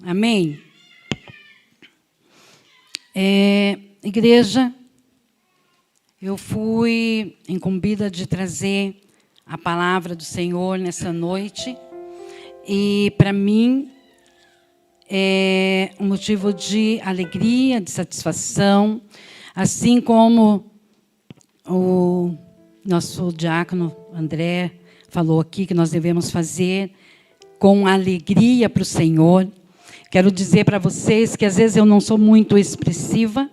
Amém? Igreja, eu fui incumbida de trazer a palavra do Senhor nessa noite. E para mim é um motivo de alegria, de satisfação. Assim como o nosso diácono André falou aqui, que nós devemos fazer com alegria para o Senhor. Quero dizer para vocês que às vezes eu não sou muito expressiva,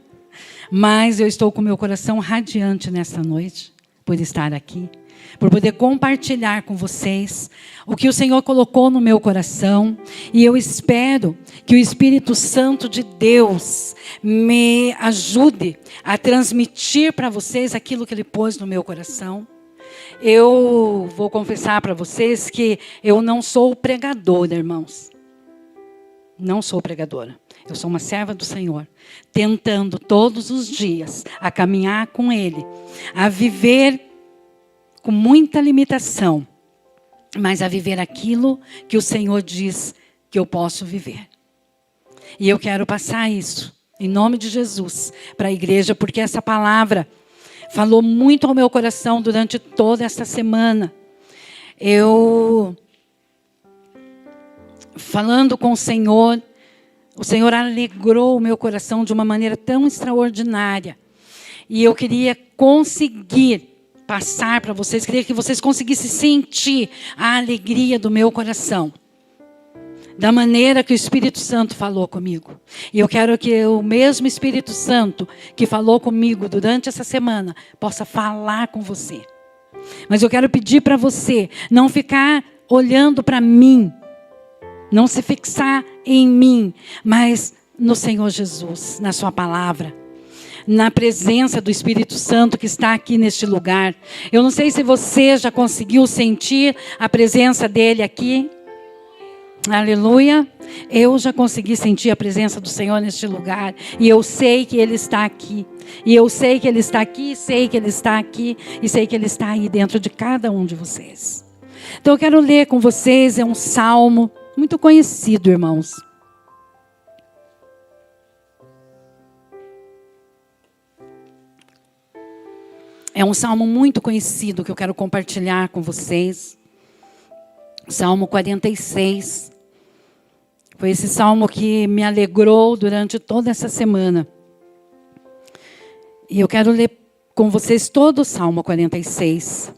mas eu estou com meu coração radiante nessa noite, por estar aqui, por poder compartilhar com vocês o que o Senhor colocou no meu coração. E eu espero que o Espírito Santo de Deus me ajude a transmitir para vocês aquilo que Ele pôs no meu coração. Eu vou confessar para vocês que eu não sou pregadora, irmãos. Não sou pregadora. Eu sou uma serva do Senhor, tentando todos os dias a caminhar com Ele, a viver com muita limitação, mas a viver aquilo que o Senhor diz que eu posso viver. E eu quero passar isso, em nome de Jesus, para a igreja, porque essa palavra falou muito ao meu coração durante toda esta semana. Falando com o Senhor alegrou o meu coração de uma maneira tão extraordinária. E eu queria conseguir passar para vocês, queria que vocês conseguissem sentir a alegria do meu coração, da maneira que o Espírito Santo falou comigo. E eu quero que o mesmo Espírito Santo que falou comigo durante essa semana possa falar com você. Mas eu quero pedir para você não ficar olhando para mim, não se fixar em mim, mas no Senhor Jesus, na sua palavra, na presença do Espírito Santo que está aqui neste lugar. Eu não sei se você já conseguiu sentir a presença dele aqui. Aleluia. Eu já consegui sentir a presença do Senhor neste lugar. E eu sei que Ele está aqui. E eu sei que Ele está aqui, sei que Ele está aqui. E sei que Ele está aí dentro de cada um de vocês. Então eu quero ler com vocês, é um salmo muito conhecido, irmãos. É um salmo muito conhecido que eu quero compartilhar com vocês. Salmo 46. Foi esse salmo que me alegrou durante toda essa semana. E eu quero ler com vocês todo o Salmo 46.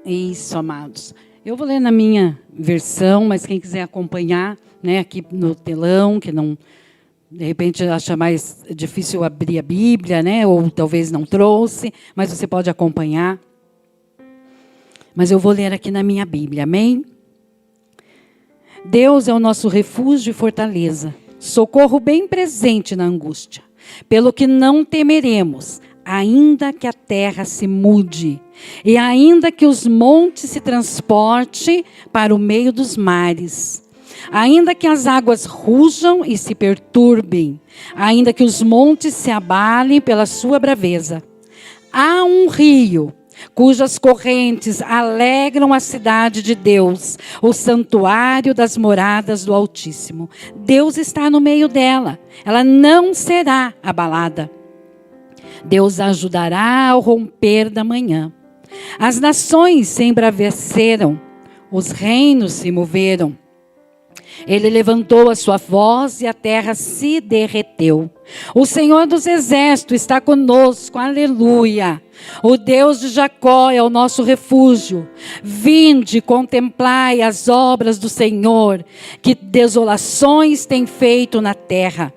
Isso, amados. Eu vou ler na minha versão, mas quem quiser acompanhar, né, aqui no telão, que não, de repente acha mais difícil abrir a Bíblia, né, ou talvez não trouxe, mas você pode acompanhar. Mas eu vou ler aqui na minha Bíblia, amém? Deus é o nosso refúgio e fortaleza, socorro bem presente na angústia, pelo que não temeremos, ainda que a terra se mude, e ainda que os montes se transportem para o meio dos mares, ainda que as águas rujam e se perturbem, ainda que os montes se abalem pela sua braveza. Há um rio cujas correntes alegram a cidade de Deus, o santuário das moradas do Altíssimo. Deus está no meio dela, ela não será abalada. Deus a ajudará ao romper da manhã. As nações se embraveceram, os reinos se moveram. Ele levantou a sua voz e a terra se derreteu. O Senhor dos exércitos está conosco, aleluia. O Deus de Jacó é o nosso refúgio. Vinde, contemplai as obras do Senhor, que desolações tem feito na terra.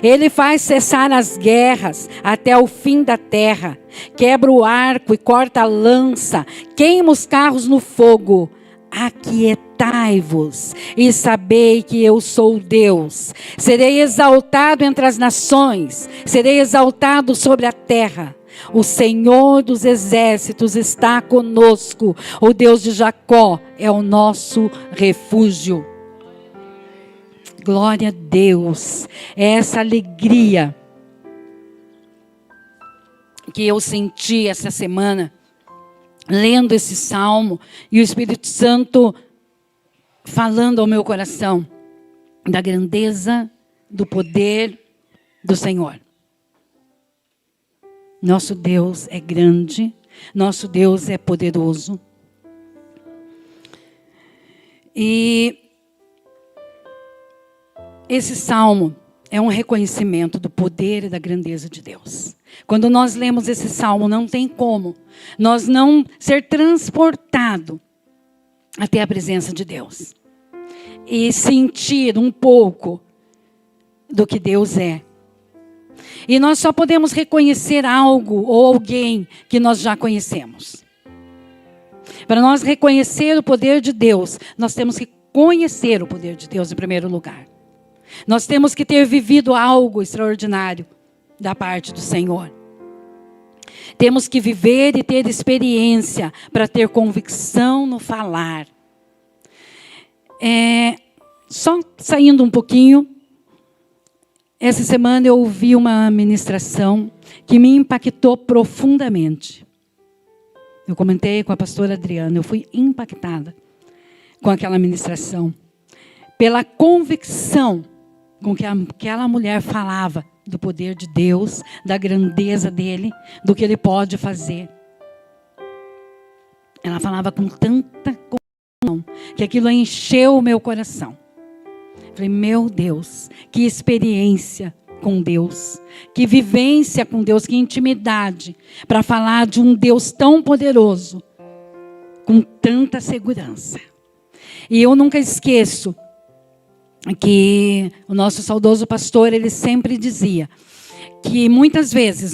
Ele faz cessar as guerras até o fim da terra. Quebra o arco e corta a lança, queima os carros no fogo. Aquietai-vos e sabei que eu sou Deus. Serei exaltado entre as nações, serei exaltado sobre a terra. O Senhor dos exércitos está conosco. O Deus de Jacó é o nosso refúgio. Glória a Deus. É essa alegria que eu senti essa semana, lendo esse salmo, e o Espírito Santo falando ao meu coração da grandeza, do poder do Senhor. Nosso Deus é grande, nosso Deus é poderoso. E esse salmo é um reconhecimento do poder e da grandeza de Deus. Quando nós lemos esse salmo, não tem como nós não ser transportado até a presença de Deus e sentir um pouco do que Deus é. E nós só podemos reconhecer algo ou alguém que nós já conhecemos. Para nós reconhecer o poder de Deus, nós temos que conhecer o poder de Deus em primeiro lugar. Nós temos que ter vivido algo extraordinário da parte do Senhor. Temos que viver e ter experiência para ter convicção no falar. Só saindo um pouquinho, essa semana eu ouvi uma ministração que me impactou profundamente. Eu comentei com a pastora Adriana, eu fui impactada com aquela ministração. Pela convicção com que aquela mulher falava do poder de Deus, da grandeza dele, do que ele pode fazer. Ela falava com tanta convicção que aquilo encheu o meu coração. Falei, meu Deus, que experiência com Deus, que vivência com Deus, que intimidade para falar de um Deus tão poderoso, com tanta segurança. E eu nunca esqueço que o nosso saudoso pastor, ele sempre dizia que muitas vezes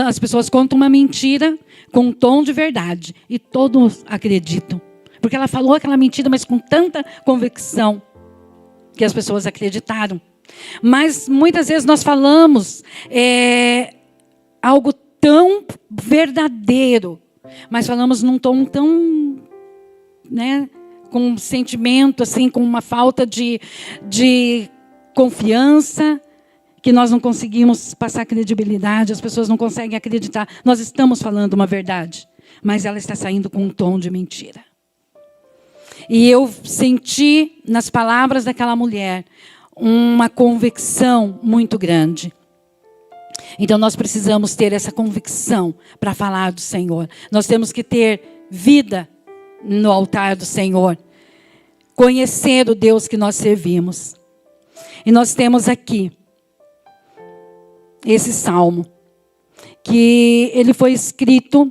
as pessoas contam uma mentira com um tom de verdade e todos acreditam. Porque ela falou aquela mentira, mas com tanta convicção que as pessoas acreditaram. Mas muitas vezes nós falamos algo tão verdadeiro, mas falamos num tom tão, com um sentimento, assim, com uma falta de confiança, que nós não conseguimos passar credibilidade, as pessoas não conseguem acreditar. Nós estamos falando uma verdade, mas ela está saindo com um tom de mentira. E eu senti nas palavras daquela mulher uma convicção muito grande. Então nós precisamos ter essa convicção para falar do Senhor. Nós temos que ter vida no altar do Senhor. Conhecer o Deus que nós servimos. E nós temos aqui esse salmo, que ele foi escrito,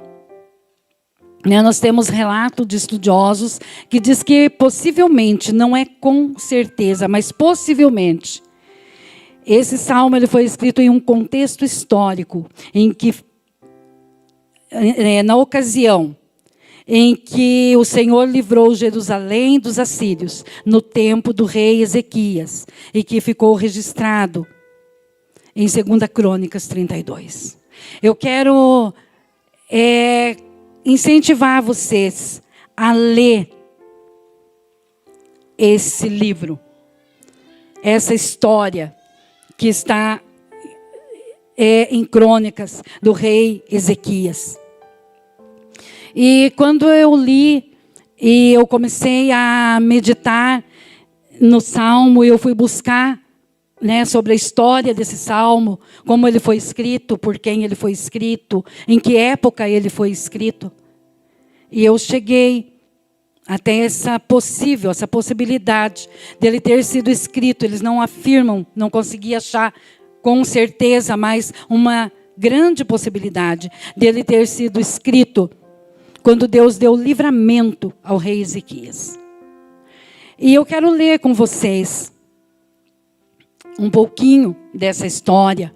nós temos relato de estudiosos que diz que possivelmente, não é com certeza, mas possivelmente, esse salmo ele foi escrito em um contexto histórico, em que, na ocasião em que o Senhor livrou Jerusalém dos assírios, no tempo do rei Ezequias, e que ficou registrado em 2 Crônicas 32. Eu quero incentivar vocês a ler esse livro, essa história que está em Crônicas do rei Ezequias. E quando eu li e eu comecei a meditar no Salmo, eu fui buscar sobre a história desse Salmo, como ele foi escrito, por quem ele foi escrito, em que época ele foi escrito. E eu cheguei até essa possibilidade dele ter sido escrito. Eles não afirmam, não consegui achar com certeza, mas uma grande possibilidade dele ter sido escrito quando Deus deu livramento ao rei Ezequias. E eu quero ler com vocês um pouquinho dessa história,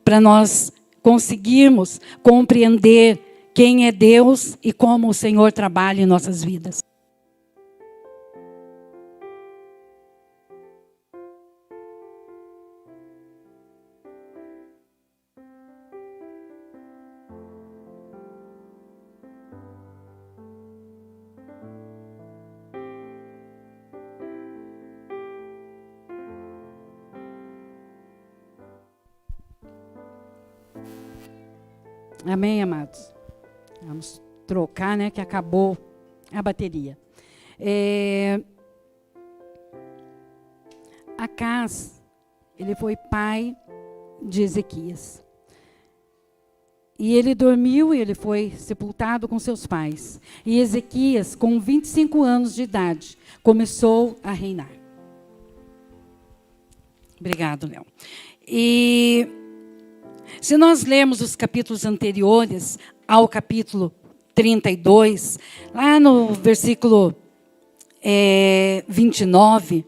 para nós conseguirmos compreender quem é Deus e como o Senhor trabalha em nossas vidas. Amém, amados? Vamos trocar, que acabou a bateria. Acás, ele foi pai de Ezequias. E ele dormiu e ele foi sepultado com seus pais. E Ezequias, com 25 anos de idade, começou a reinar. Obrigado, Léo. E se nós lermos os capítulos anteriores ao capítulo 32, lá no versículo 29,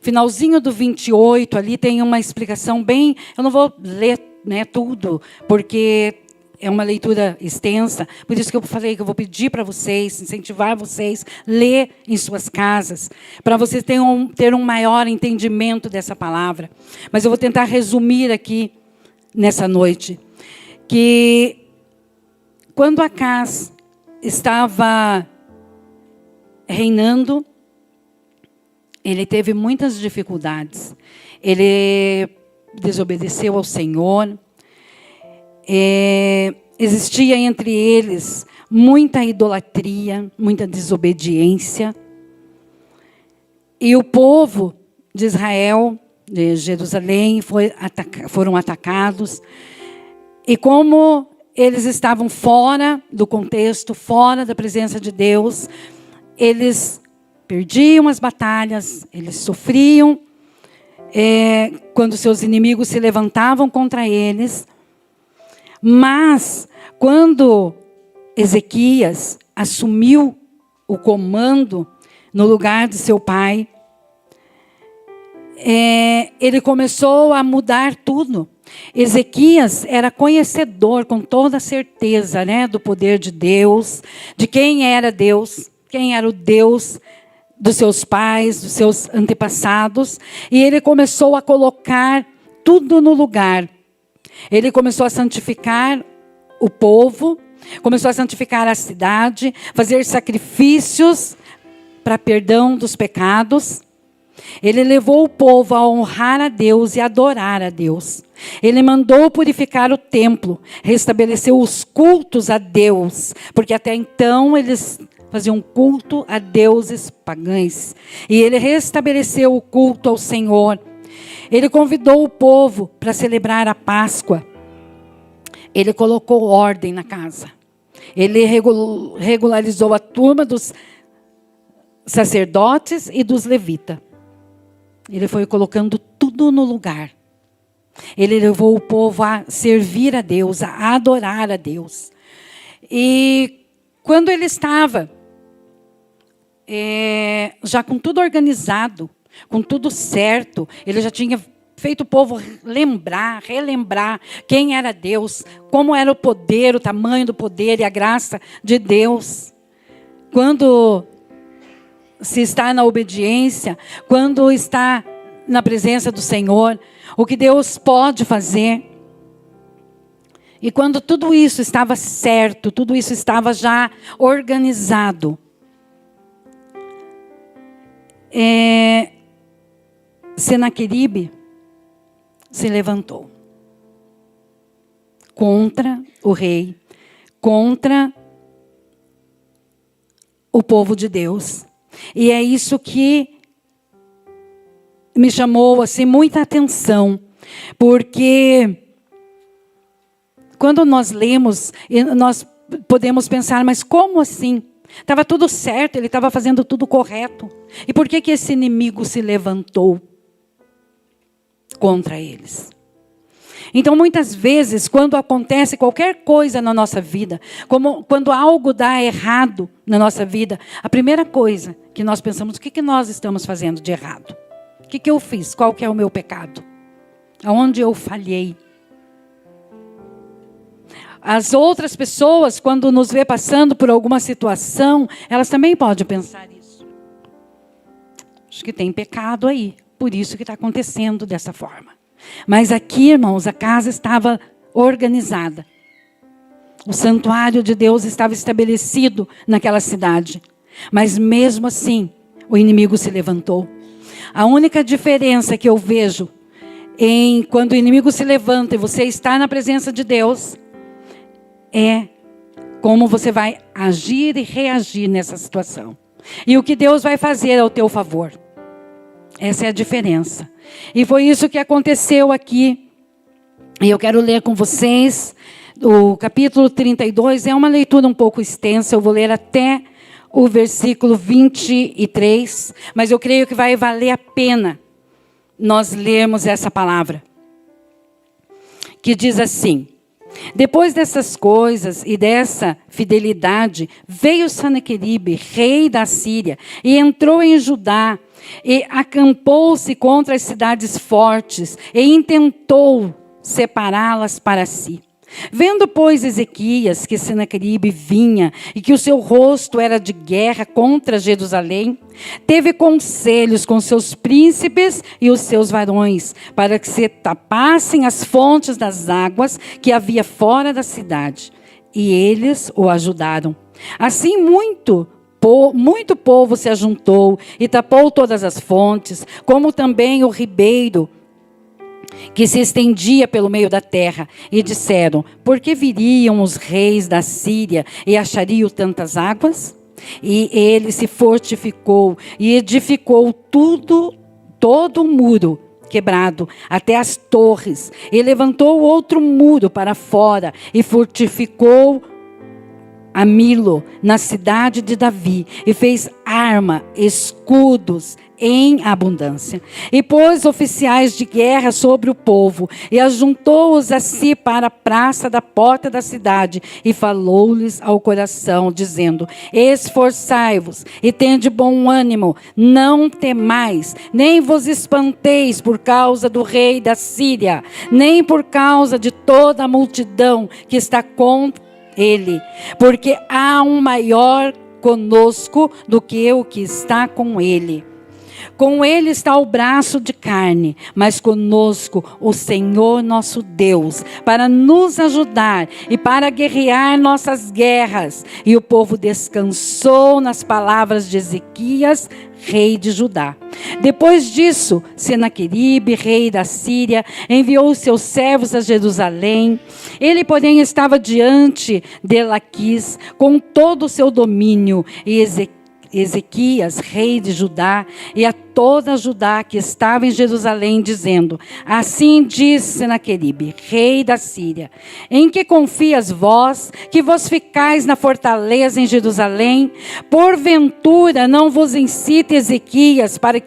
finalzinho do 28, ali tem uma explicação bem... Eu não vou ler, né, tudo, porque é uma leitura extensa. Por isso que eu falei que eu vou pedir para vocês, incentivar vocês, ler em suas casas, para vocês ter um maior entendimento dessa palavra. Mas eu vou tentar resumir aqui, nessa noite, que quando Acás estava reinando, ele teve muitas dificuldades. Ele desobedeceu ao Senhor. Existia entre eles muita idolatria, muita desobediência. E o povo de Israel, de Jerusalém, foram atacados. E como eles estavam fora do contexto, fora da presença de Deus, eles perdiam as batalhas, eles sofriam quando seus inimigos se levantavam contra eles. Mas, quando Ezequias assumiu o comando no lugar de seu pai, ele começou a mudar tudo. Ezequias era conhecedor com toda certeza, né, do poder de Deus, de quem era Deus, quem era o Deus dos seus pais, dos seus antepassados, e ele começou a colocar tudo no lugar. Ele começou a santificar o povo, começou a santificar a cidade, fazer sacrifícios para perdão dos pecados. Ele levou o povo a honrar a Deus e adorar a Deus. Ele mandou purificar o templo, restabeleceu os cultos a Deus, porque até então eles faziam culto a deuses pagãos. E ele restabeleceu o culto ao Senhor. Ele convidou o povo para celebrar a Páscoa. Ele colocou ordem na casa. Ele regularizou a turma dos sacerdotes e dos levitas. Ele foi colocando tudo no lugar. Ele levou o povo a servir a Deus, a adorar a Deus. E quando ele estava já com tudo organizado, com tudo certo, ele já tinha feito o povo relembrar quem era Deus, como era o poder, o tamanho do poder e a graça de Deus. Quando se está na obediência, quando está na presença do Senhor, o que Deus pode fazer. E quando tudo isso estava certo, tudo isso estava já organizado, Senaqueribe se levantou contra o rei, contra o povo de Deus. E é isso que me chamou assim muita atenção, porque quando nós lemos, nós podemos pensar, mas como assim? Estava tudo certo, ele estava fazendo tudo correto. E por que esse inimigo se levantou contra eles? Então, muitas vezes, quando acontece qualquer coisa na nossa vida, quando algo dá errado na nossa vida, a primeira coisa que nós pensamos, o que nós estamos fazendo de errado? O que eu fiz? Qual que é o meu pecado? Aonde eu falhei? As outras pessoas, quando nos vê passando por alguma situação, elas também podem pensar isso. Acho que tem pecado aí, por isso que está acontecendo dessa forma. Mas aqui, irmãos, a casa estava organizada. O santuário de Deus estava estabelecido naquela cidade. Mas mesmo assim, o inimigo se levantou. A única diferença que eu vejo quando o inimigo se levanta e você está na presença de Deus, é como você vai agir e reagir nessa situação. E o que Deus vai fazer ao teu favor. Essa é a diferença. E foi isso que aconteceu aqui. E eu quero ler com vocês o capítulo 32. É uma leitura um pouco extensa, eu vou ler até o versículo 23, mas eu creio que vai valer a pena nós lermos essa palavra. Que diz assim: depois dessas coisas e dessa fidelidade, veio Senaqueribe, rei da Síria, e entrou em Judá, e acampou-se contra as cidades fortes, e intentou separá-las para si. Vendo, pois, Ezequias que Senaqueribe vinha e que o seu rosto era de guerra contra Jerusalém, teve conselhos com seus príncipes e os seus varões, para que se tapassem as fontes das águas que havia fora da cidade. E eles o ajudaram. Assim muito povo se ajuntou e tapou todas as fontes, como também o ribeiro que se estendia pelo meio da terra, e disseram: por que viriam os reis da Síria e achariam tantas águas? E ele se fortificou e edificou todo o muro quebrado, até as torres, e levantou outro muro para fora, e fortificou a Milo, na cidade de Davi, e fez arma, escudos em abundância. E pôs oficiais de guerra sobre o povo, e ajuntou-os a si para a praça da porta da cidade, e falou-lhes ao coração, dizendo: esforçai-vos, e tende bom ânimo, não temais, nem vos espanteis por causa do rei da Síria, nem por causa de toda a multidão que está contra ele, porque há um maior conosco do que o que está com ele. Com ele está o braço de carne, mas conosco o Senhor nosso Deus, para nos ajudar e para guerrear nossas guerras. E o povo descansou nas palavras de Ezequias, rei de Judá. Depois disso, Senaqueribe, rei da Síria, enviou seus servos a Jerusalém. Ele, porém, estava diante de Laquis, com todo o seu domínio, e Ezequias, rei de Judá, e a toda Judá que estava em Jerusalém, dizendo: assim diz Senaqueribe, rei da Síria: em que confias vós, que vos ficais na fortaleza em Jerusalém? Porventura não vos incite Ezequias para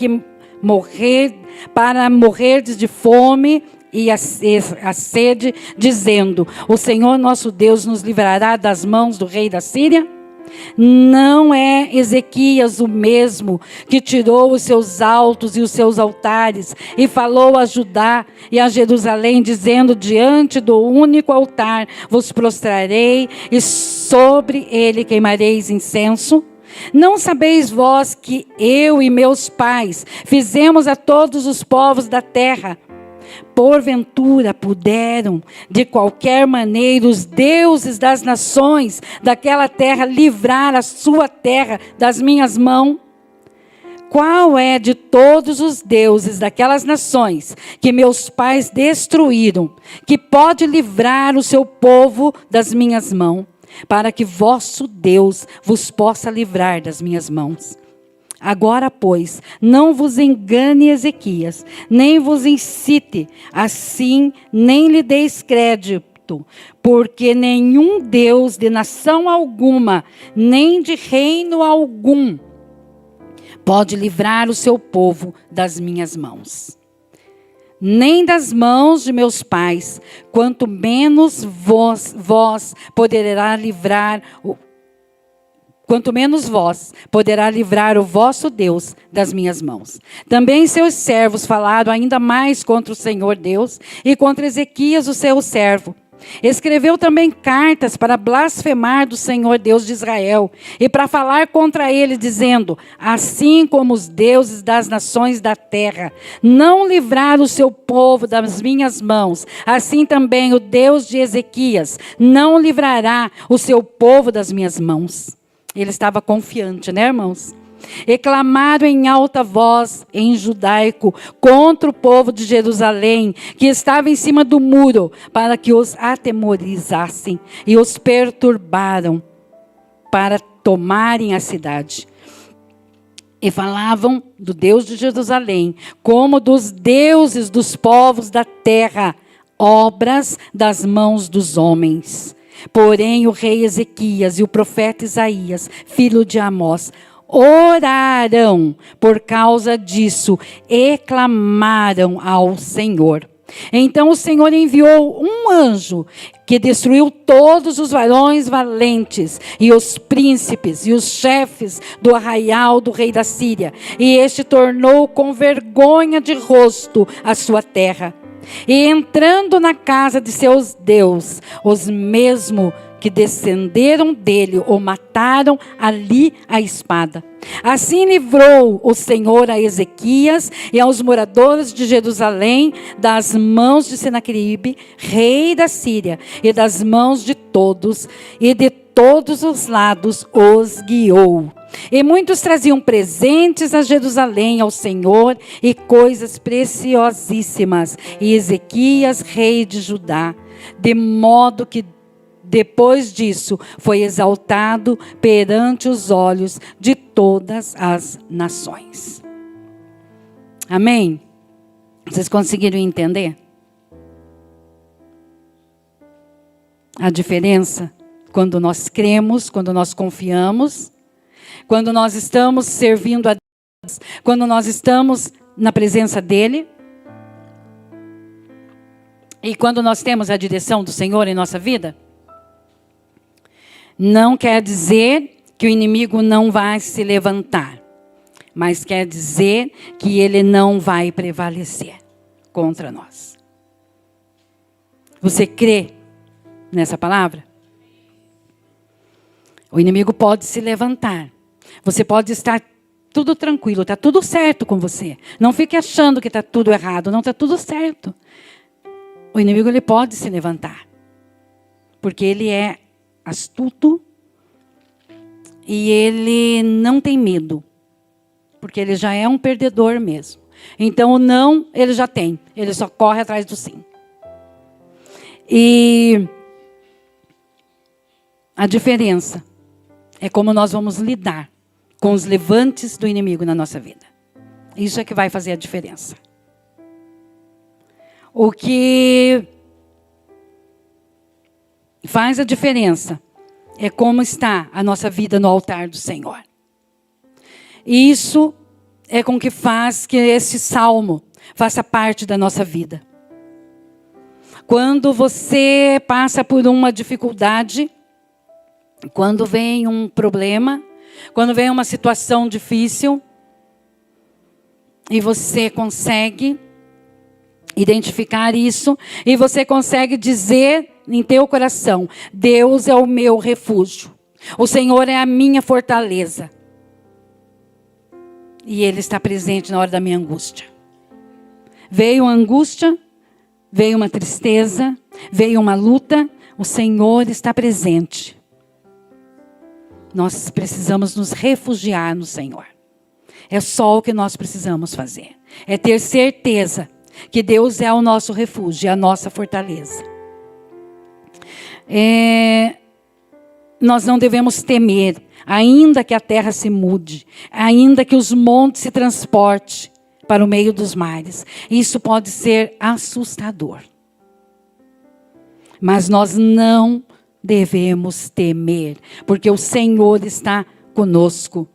morrerdes de fome e a sede, dizendo: o Senhor nosso Deus nos livrará das mãos do rei da Síria? Não é Ezequias o mesmo que tirou os seus altos e os seus altares e falou a Judá e a Jerusalém, dizendo: diante do único altar vos prostrarei e sobre ele queimareis incenso? Não sabeis vós que eu e meus pais fizemos a todos os povos da terra? Porventura puderam, de qualquer maneira, os deuses das nações daquela terra livrar a sua terra das minhas mãos? Qual é de todos os deuses daquelas nações que meus pais destruíram, que pode livrar o seu povo das minhas mãos, para que vosso Deus vos possa livrar das minhas mãos? Agora, pois, não vos engane Ezequias, nem vos incite, assim nem lhe deis crédito, porque nenhum Deus de nação alguma, nem de reino algum, pode livrar o seu povo das minhas mãos. Nem das mãos de meus pais, quanto menos vós poderá livrar o vosso Deus das minhas mãos. Também seus servos falaram ainda mais contra o Senhor Deus e contra Ezequias, o seu servo. Escreveu também cartas para blasfemar do Senhor Deus de Israel e para falar contra ele, dizendo: assim como os deuses das nações da terra não livraram o seu povo das minhas mãos, assim também o Deus de Ezequias não livrará o seu povo das minhas mãos. Ele estava confiante, né, irmãos? E clamaram em alta voz em judaico contra o povo de Jerusalém, que estava em cima do muro, para que os atemorizassem, e os perturbaram para tomarem a cidade. E falavam do Deus de Jerusalém, como dos deuses dos povos da terra, obras das mãos dos homens. Porém, o rei Ezequias e o profeta Isaías, filho de Amós, oraram por causa disso e clamaram ao Senhor. Então o Senhor enviou um anjo que destruiu todos os varões valentes e os príncipes e os chefes do arraial do rei da Síria. E este tornou com vergonha de rosto a sua terra. E entrando na casa de seus deuses, os mesmos que descenderam dele o mataram ali à espada. Assim livrou o Senhor a Ezequias e aos moradores de Jerusalém das mãos de Senaqueribe, rei da Síria, e das mãos de todos, e de todos os lados os guiou. E muitos traziam presentes a Jerusalém ao Senhor e coisas preciosíssimas. E Ezequias, rei de Judá, de modo que depois disso foi exaltado perante os olhos de todas as nações. Amém? Vocês conseguiram entender? A diferença quando nós cremos, quando nós confiamos, quando nós estamos servindo a Deus, quando nós estamos na presença dEle, e quando nós temos a direção do Senhor em nossa vida. Não quer dizer que o inimigo não vai se levantar, mas quer dizer que ele não vai prevalecer contra nós. Você crê nessa palavra? O inimigo pode se levantar. Você pode estar tudo tranquilo, está tudo certo com você. Não fique achando que está tudo errado, não, está tudo certo. O inimigo ele pode se levantar, porque ele é astuto e ele não tem medo, porque ele já é um perdedor mesmo. Então o não ele já tem, ele só corre atrás do sim. E a diferença é como nós vamos lidar com os levantes do inimigo na nossa vida. Isso é que vai fazer a diferença. O que faz a diferença é como está a nossa vida no altar do Senhor. Isso é com que faz que esse salmo faça parte da nossa vida. Quando você passa por uma dificuldade, quando vem um problema, quando vem uma situação difícil, e você consegue identificar isso, e você consegue dizer em teu coração: Deus é o meu refúgio, o Senhor é a minha fortaleza, e Ele está presente na hora da minha angústia. Veio a angústia, veio uma tristeza, veio uma luta, o Senhor está presente. Nós precisamos nos refugiar no Senhor. É só o que nós precisamos fazer. É ter certeza que Deus é o nosso refúgio, é a nossa fortaleza. Nós não devemos temer, ainda que a terra se mude, ainda que os montes se transportem para o meio dos mares. Isso pode ser assustador. Mas nós não devemos temer, porque o Senhor está conosco.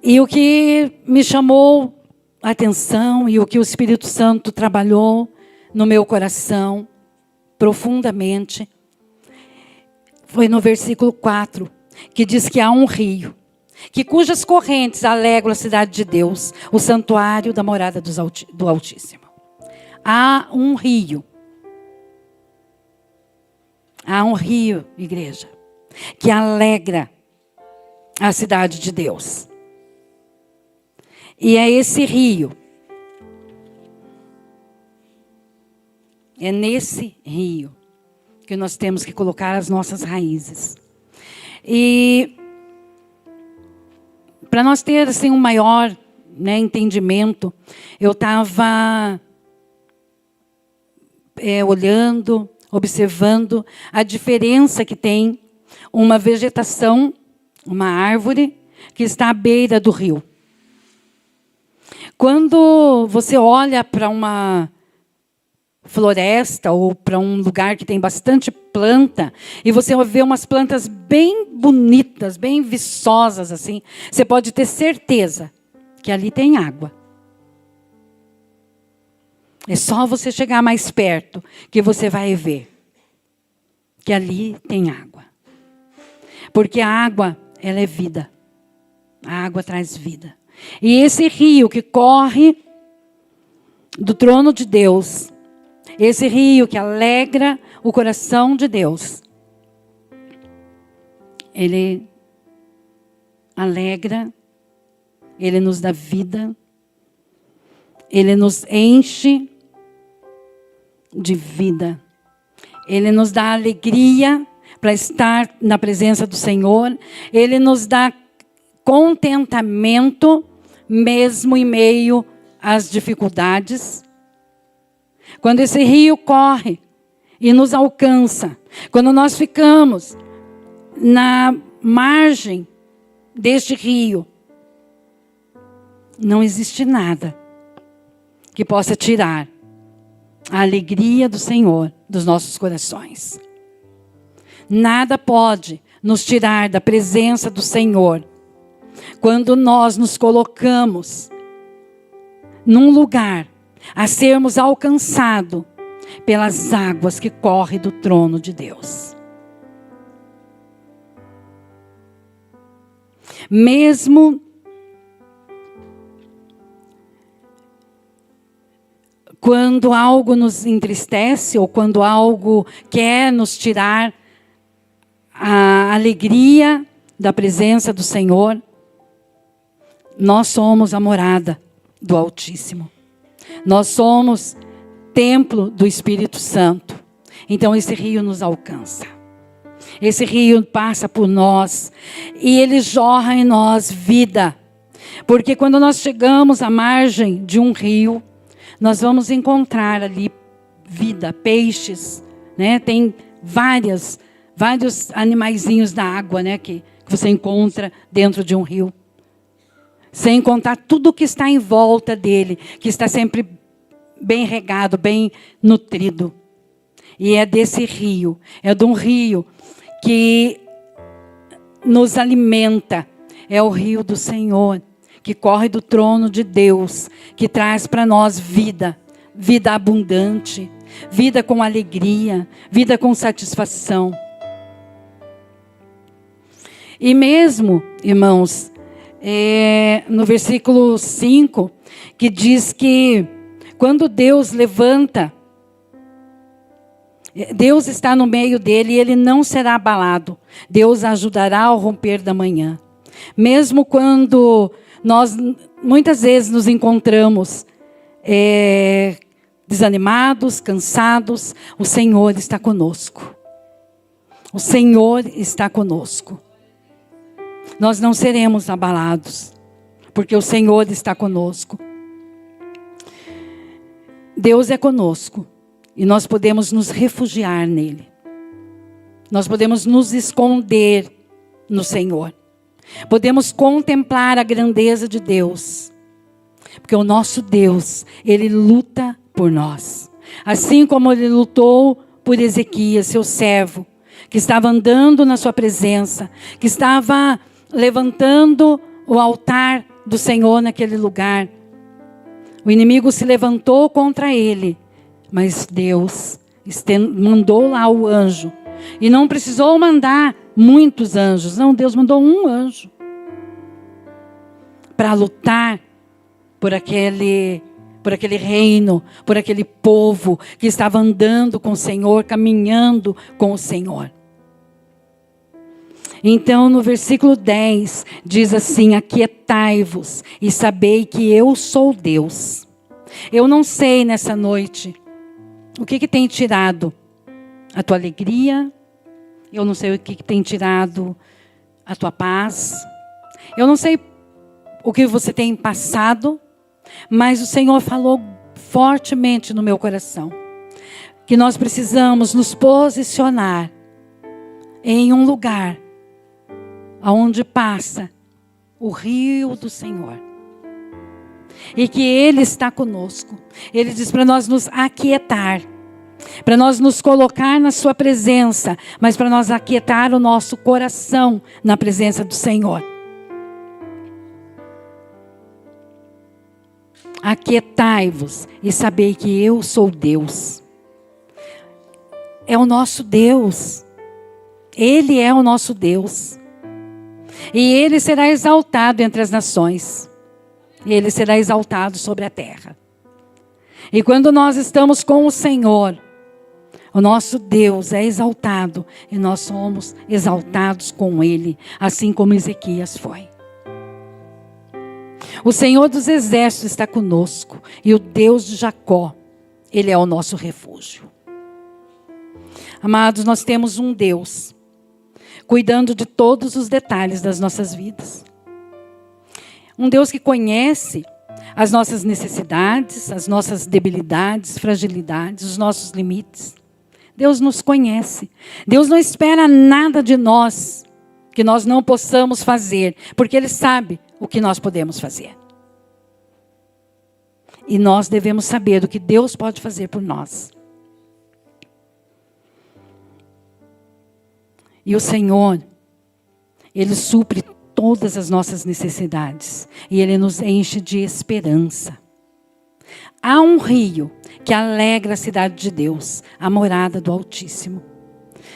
E o que me chamou a atenção e o que o Espírito Santo trabalhou no meu coração profundamente foi no versículo 4, que diz que há um rio, que cujas correntes alegram a cidade de Deus, o santuário da morada do Altíssimo. Há um rio. Há um rio, igreja, que alegra a cidade de Deus. E é esse rio, é nesse rio que nós temos que colocar as nossas raízes. E para nós ter assim, um maior entendimento, eu estava olhando, observando a diferença que tem uma vegetação, uma árvore, que está à beira do rio. Quando você olha para uma floresta ou para um lugar que tem bastante planta, e você vê umas plantas bem bonitas, bem viçosas assim, você pode ter certeza que ali tem água. É só você chegar mais perto que você vai ver que ali tem água. Porque a água, ela é vida. A água traz vida. E esse rio que corre do trono de Deus, esse rio que alegra o coração de Deus, ele alegra, ele nos dá vida, ele nos enche de vida, ele nos dá alegria para estar na presença do Senhor, ele nos dá contentamento mesmo em meio às dificuldades. Quando esse rio corre e nos alcança, quando nós ficamos na margem deste rio, não existe nada que possa tirar a alegria do Senhor dos nossos corações. Nada pode nos tirar da presença do Senhor quando nós nos colocamos num lugar a sermos alcançados pelas águas que correm do trono de Deus. Mesmo quando algo nos entristece ou quando algo quer nos tirar a alegria da presença do Senhor, nós somos a morada do Altíssimo. Nós somos templo do Espírito Santo. Então esse rio nos alcança. Esse rio passa por nós e ele jorra em nós vida. Porque quando nós chegamos à margem de um rio, nós vamos encontrar ali vida, peixes, né? Tem vários animaizinhos da água, né? que você encontra dentro de um rio. Sem contar tudo que está em volta dele, que está sempre bem regado, bem nutrido. E é desse rio, é de um rio que nos alimenta. É o rio do Senhor, que corre do trono de Deus, que traz para nós vida, vida abundante, vida com alegria, vida com satisfação. E mesmo, irmãos, no versículo 5, que diz que quando Deus levanta, Deus está no meio dele e ele não será abalado. Deus ajudará ao romper da manhã. Mesmo quando nós muitas vezes nos encontramos desanimados, cansados, o Senhor está conosco. O Senhor está conosco. Nós não seremos abalados, porque o Senhor está conosco. Deus é conosco e nós podemos nos refugiar nele. Nós podemos nos esconder no Senhor. Podemos contemplar a grandeza de Deus, porque o nosso Deus, ele luta por nós. Assim como ele lutou por Ezequias, seu servo, que estava andando na sua presença, que estava levantando o altar do Senhor naquele lugar. O inimigo se levantou contra ele, mas Deus mandou lá o anjo. E não precisou mandar muitos anjos, não, Deus mandou um anjo para lutar por aquele reino, por aquele povo que estava andando com o Senhor, caminhando com o Senhor. Então, no versículo 10, diz assim: aquietai-vos e sabei que eu sou Deus. Eu não sei nessa noite o que tem tirado a tua alegria. Eu não sei o que tem tirado a tua paz. Eu não sei o que você tem passado, mas o Senhor falou fortemente no meu coração que nós precisamos nos posicionar em um lugar onde passa o rio do Senhor. E que Ele está conosco. Ele diz para nós nos aquietar, para nós nos colocar na sua presença, mas para nós aquietar o nosso coração na presença do Senhor. Aquietai-vos e sabei que eu sou Deus. É o nosso Deus. Ele é o nosso Deus. E Ele será exaltado entre as nações. E Ele será exaltado sobre a terra. E quando nós estamos com o Senhor, o nosso Deus é exaltado. E nós somos exaltados com Ele. Assim como Ezequias foi. O Senhor dos exércitos está conosco. E o Deus de Jacó, Ele é o nosso refúgio. Amados, nós temos um Deus cuidando de todos os detalhes das nossas vidas. Um Deus que conhece as nossas necessidades, as nossas debilidades, fragilidades, os nossos limites. Deus nos conhece. Deus não espera nada de nós que nós não possamos fazer, porque Ele sabe o que nós podemos fazer. E nós devemos saber do que Deus pode fazer por nós. E o Senhor, Ele supre todas as nossas necessidades. E Ele nos enche de esperança. Há um rio que alegra a cidade de Deus, a morada do Altíssimo.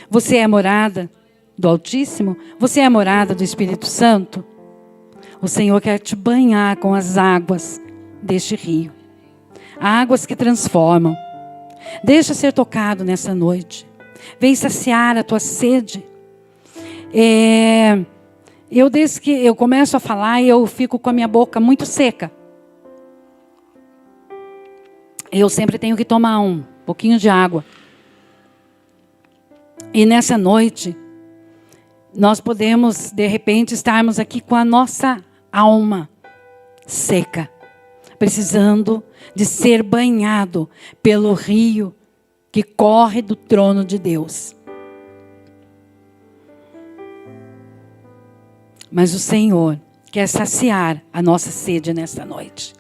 Você é a morada do Altíssimo? Você é a morada do Espírito Santo? O Senhor quer te banhar com as águas deste rio. Águas que transformam. Deixa ser tocado nessa noite. Vem saciar a tua sede. Desde que eu começo a falar, eu fico com a minha boca muito seca. Eu sempre tenho que tomar um pouquinho de água. E nessa noite, nós podemos, de repente, estarmos aqui com a nossa alma seca, precisando de ser banhado pelo rio que corre do trono de Deus. Mas o Senhor quer saciar a nossa sede nesta noite.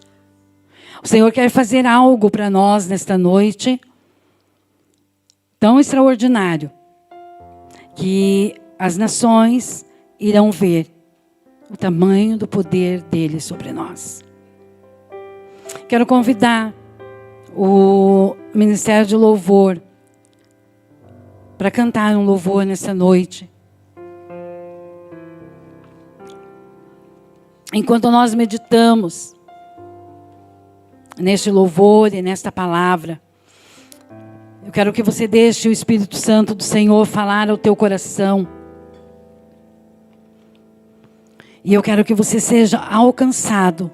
O Senhor quer fazer algo para nós nesta noite tão extraordinário que as nações irão ver o tamanho do poder dele sobre nós. Quero convidar o Ministério de Louvor para cantar um louvor nessa noite. Enquanto nós meditamos neste louvor e nesta palavra, eu quero que você deixe o Espírito Santo do Senhor falar ao teu coração. E eu quero que você seja alcançado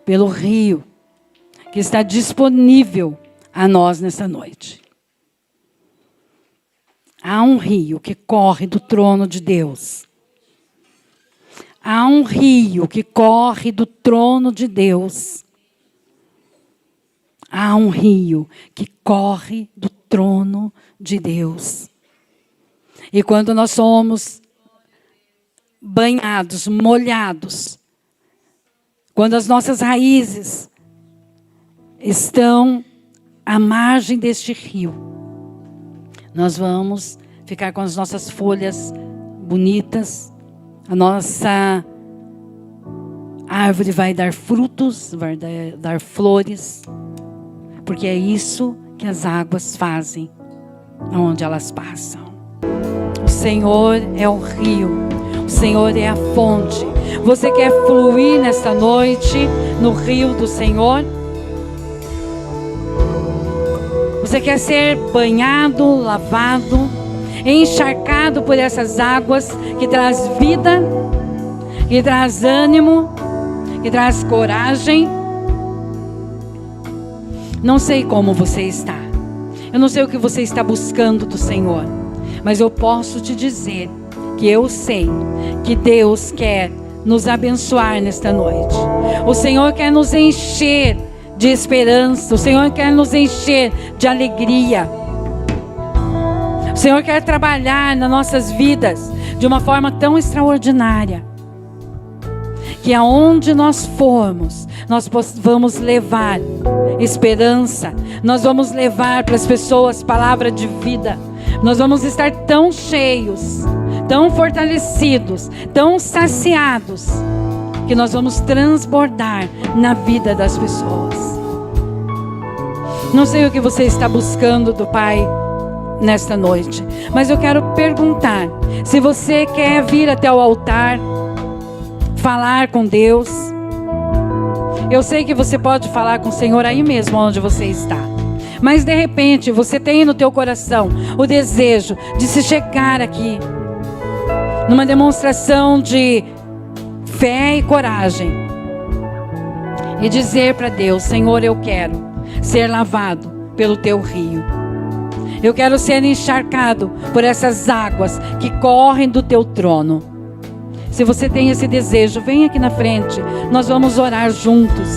pelo rio que está disponível a nós nessa noite. Há um rio que corre do trono de Deus. Há um rio que corre do trono de Deus. Há um rio que corre do trono de Deus. E quando nós somos banhados, molhados, quando as nossas raízes estão à margem deste rio, nós vamos ficar com as nossas folhas bonitas, a nossa árvore vai dar frutos, vai dar flores, porque é isso que as águas fazem, onde elas passam. O Senhor é o rio, o Senhor é a fonte. Você quer fluir nesta noite no rio do Senhor? Você quer ser banhado, lavado, encharcado por essas águas que traz vida, que traz ânimo, que traz coragem? Não sei como você está. Eu não sei o que você está buscando do Senhor. Mas eu posso te dizer que eu sei que Deus quer nos abençoar nesta noite. O Senhor quer nos encher de esperança. O Senhor quer nos encher de alegria. O Senhor quer trabalhar nas nossas vidas de uma forma tão extraordinária. que aonde nós formos, nós vamos levar esperança, nós vamos levar para as pessoas palavra de vida, nós vamos estar tão cheios, tão fortalecidos, tão saciados, que nós vamos transbordar na vida das pessoas. Não sei o que você está buscando do Pai nesta noite, mas eu quero perguntar, se você quer vir até o altar, falar com Deus. Eu sei que você pode falar com o Senhor aí mesmo onde você está, mas de repente você tem no teu coração o desejo de se chegar aqui numa demonstração de fé e coragem e dizer para Deus: Senhor, eu quero ser lavado pelo teu rio, eu quero ser encharcado por essas águas que correm do teu trono. Se você tem esse desejo, vem aqui na frente, nós vamos orar juntos.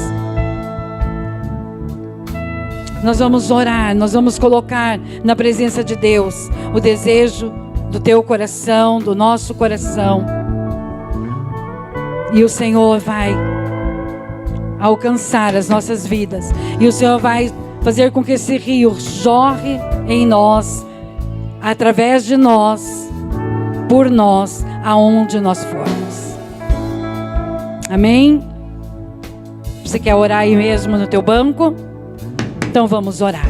Nós vamos orar, nós vamos colocar na presença de Deus o desejo do teu coração, do nosso coração. E o Senhor vai alcançar as nossas vidas. E o Senhor vai fazer com que esse rio jorre em nós, através de nós, por nós, aonde nós formos. Amém? Você quer orar aí mesmo no teu banco? Então vamos orar.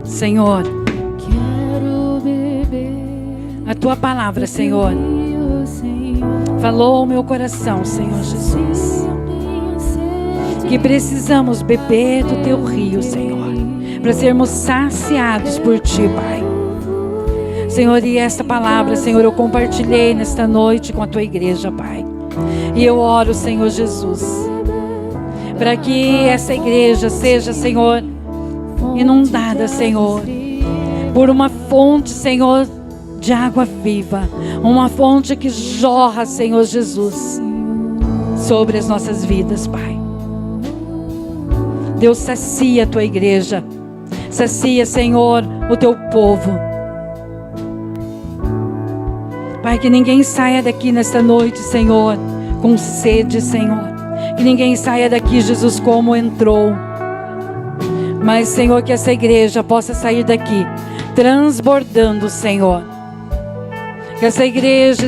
Senhor, a tua palavra, Senhor, falou ao meu coração, Senhor Jesus, que precisamos beber do teu rio, Senhor, para sermos saciados por ti, Pai. Senhor, e esta palavra, Senhor, eu compartilhei nesta noite com a tua igreja, Pai. E eu oro, Senhor Jesus, para que essa igreja seja, Senhor, inundada, Senhor, por uma fonte, Senhor, de água viva, uma fonte que jorra, Senhor Jesus, sobre as nossas vidas, Pai. Deus, sacia a tua igreja, sacia, Senhor, o teu povo. Pai, que ninguém saia daqui nesta noite, Senhor, com sede, Senhor. Que ninguém saia daqui, Jesus, como entrou. Mas, Senhor, que essa igreja possa sair daqui transbordando, Senhor. Que essa igreja,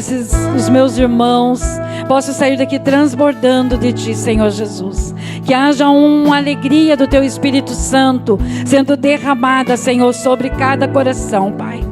os meus irmãos, possam sair daqui transbordando de ti, Senhor Jesus. Que haja uma alegria do teu Espírito Santo sendo derramada, Senhor, sobre cada coração, Pai.